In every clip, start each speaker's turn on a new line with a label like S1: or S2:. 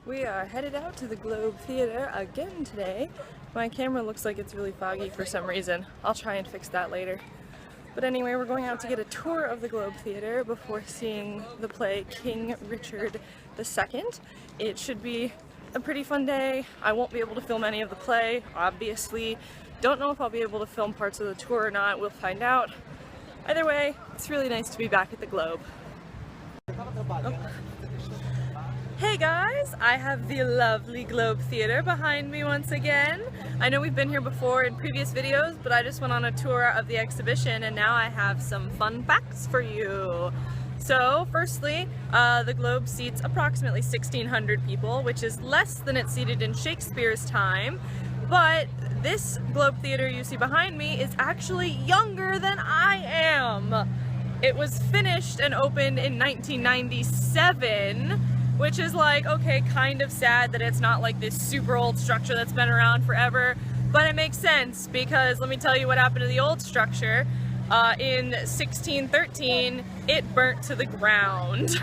S1: We are headed out to the Globe Theater again today. My camera looks like it's really foggy for some reason. I'll try and fix that later. But anyway, we're going out to get a tour of the Globe Theater before seeing the play King Richard II. It should be a pretty fun day. I won't be able to film any of the play, obviously. Don't know if I'll be able to film parts of the tour or not. We'll find out. Either way, it's really nice to be back at the Globe. Oh. Hey guys, I have the lovely Globe Theater behind me once again. I know we've been here before in previous videos, but I just went on a tour of the exhibition and now I have some fun facts for you. So firstly, the Globe seats approximately 1,600 people, which is less than it seated in Shakespeare's time, but this Globe Theater you see behind me is actually younger than I am. It was finished and opened in 1997. Which is like, okay, kind of sad that it's not like this super old structure that's been around forever, but it makes sense because let me tell you what happened to the old structure. In 1613, it burnt to the ground.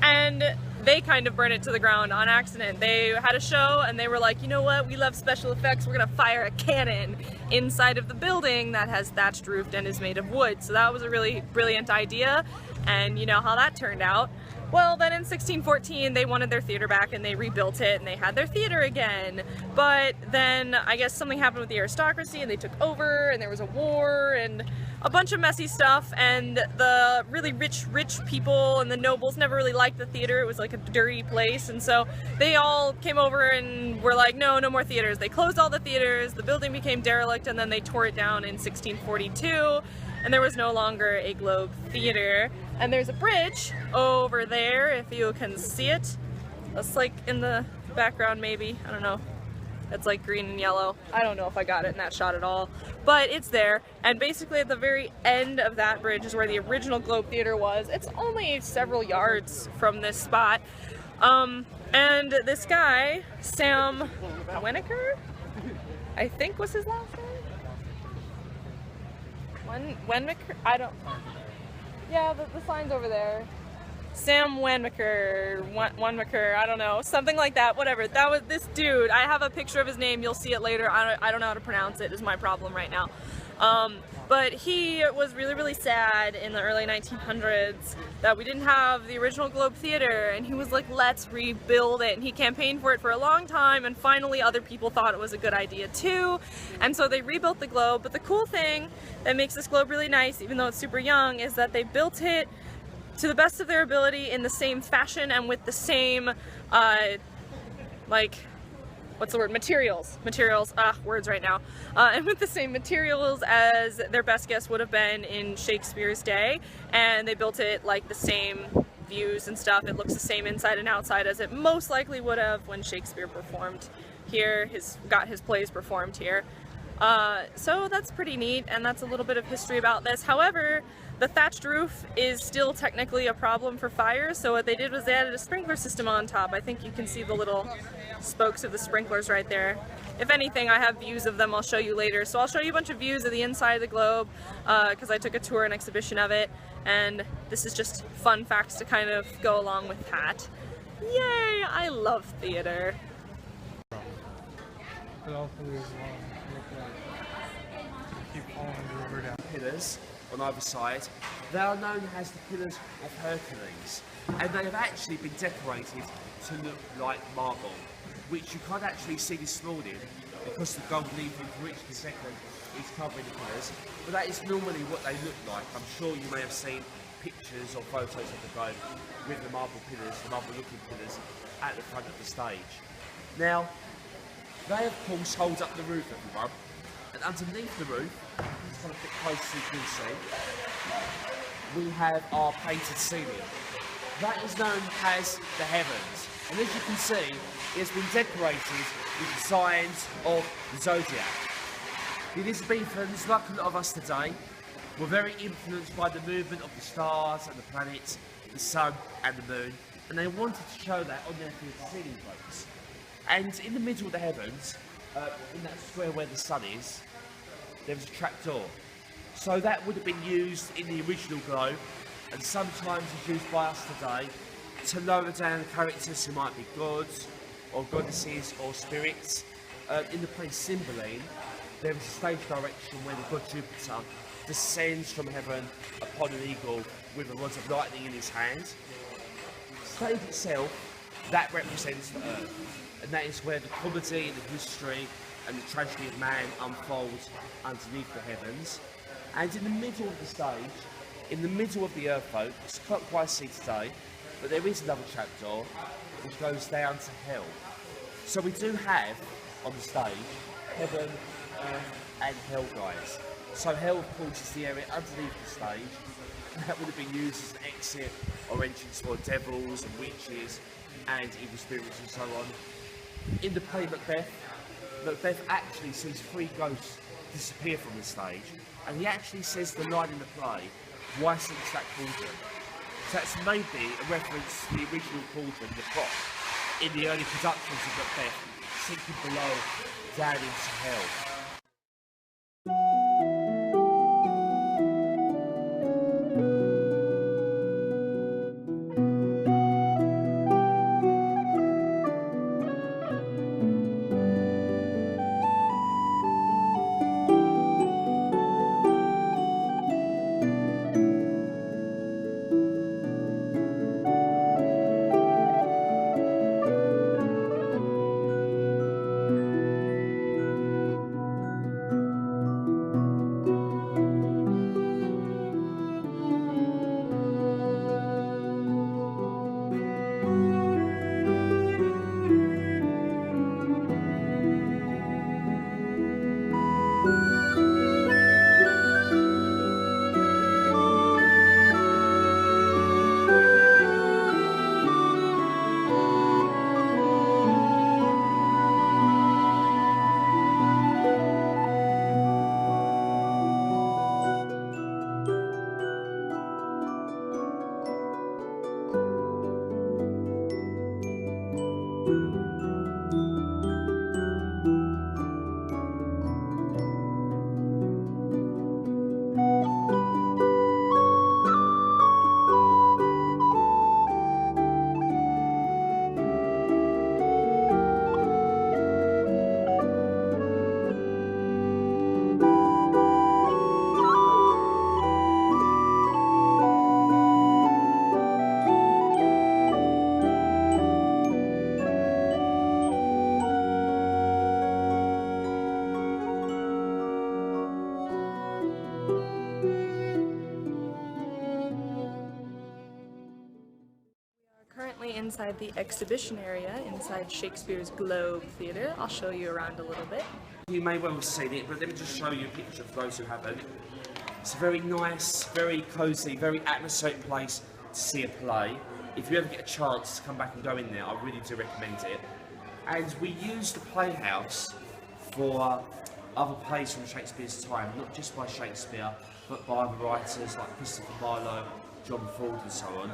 S1: And they kind of burned it to the ground on accident. They had a show and they were like, you know what, we love special effects, we're gonna fire a cannon inside of the building that has thatched roof and is made of wood. So that was a really brilliant idea, and you know how that turned out. Well, then in 1614 they wanted their theater back and they rebuilt it and they had their theater again. But then I guess something happened with the aristocracy and they took over and there was a war and a bunch of messy stuff, and the really rich people and the nobles never really liked the theater. It was like a dirty place, and so they all came over and were like, no more theaters. They closed all the theaters, the building became derelict, and then they tore it down in 1642 and there was no longer a Globe Theater. And there's a bridge over there if you can see it. It's like in the background maybe, I don't know. It's like green and yellow. I don't know if I got it in that shot at all, but it's there. And basically at the very end of that bridge is where the original Globe Theater was. It's only several yards from this spot. And this guy, Sam Wenneker, I think was his last name? Wenneker? I don't... Yeah, the sign's over there. Sam Wenneker, I don't know, something like that, whatever. That was this dude. I have a picture of his name, you'll see it later. I don't know how to pronounce it, is my problem right now. But he was really sad in the early 1900s that we didn't have the original Globe Theater, and he was like, let's rebuild it. And he campaigned for it for a long time, and finally other people thought it was a good idea too. And so they rebuilt the Globe. But the cool thing that makes this Globe really nice, even though it's super young, is that they built it to the best of their ability in the same fashion and with the same, like, what's the word? Materials, words right now. And with the same materials as their best guess would have been in Shakespeare's day. And they built it like the same views and stuff. It looks the same inside and outside as it most likely would have when Shakespeare performed here, got his plays performed here. So that's pretty neat, and that's a little bit of history about this. However, the thatched roof is still technically a problem for fires, so what they did was they added a sprinkler system on top. I think you can see the little spokes of the sprinklers right there. If anything, I have views of them I'll show you later. So I'll show you a bunch of views of the inside of the Globe, because I took a tour and exhibition of it, and this is just fun facts to kind of go along with that. Yay! I love theater.
S2: Pillars on either side. They are known as the Pillars of Hercules, and they have actually been decorated to look like marble, which you can't actually see this morning because the gold leaf for which the second is covering the pillars, but that is normally what they look like. I'm sure you may have seen pictures or photos of the Globe with the marble pillars, the marble looking pillars at the front of the stage. Now, they of course hold up the roof, everyone. And underneath the roof, just kind of bit close so you can see, we have our painted ceiling. That is known as the heavens. And as you can see, it has been decorated with the signs of the zodiac. The Elizabethans, like a lot of us today, were very influenced by the movement of the stars and the planets, the sun and the moon, and they wanted to show that on their theatre ceiling plates. And in the middle of the heavens, in that square where the sun is, there was a trapdoor. So that would have been used in the original Globe, and sometimes is used by us today to lower down characters who might be gods or goddesses or spirits. In the play Cymbeline, there is a stage direction where the god Jupiter descends from heaven upon an eagle with a rod of lightning in his hand. Stage itself, that represents the earth, and that is where the comedy and the history and the tragedy of man unfolds underneath the heavens. And in the middle of the stage, in the middle of the earth folk, it's clockwise see today, but there is another trapdoor which goes down to hell. So we do have on the stage heaven, earth and hell, guys. So hell, of course, is the area underneath the stage, and that would have been used as an exit or entrance for devils and witches and evil spirits and so on. In the play Macbeth, Macbeth actually sees 3 ghosts disappear from the stage, and he actually says the line in the play, "Why sinks that cauldron?" So that's maybe a reference to the original cauldron, the pot, in the early productions of Macbeth, sinking below, down into hell.
S1: Currently inside the exhibition area inside Shakespeare's Globe Theatre. I'll show you around a little bit.
S2: You may well have seen it, but let me just show you a picture for those who haven't. It's a very nice, very cosy, very atmospheric place to see a play. If you ever get a chance to come back and go in there, I really do recommend it. And we use the playhouse for other plays from Shakespeare's time, not just by Shakespeare, but by other writers like Christopher Marlowe, John Ford and so on.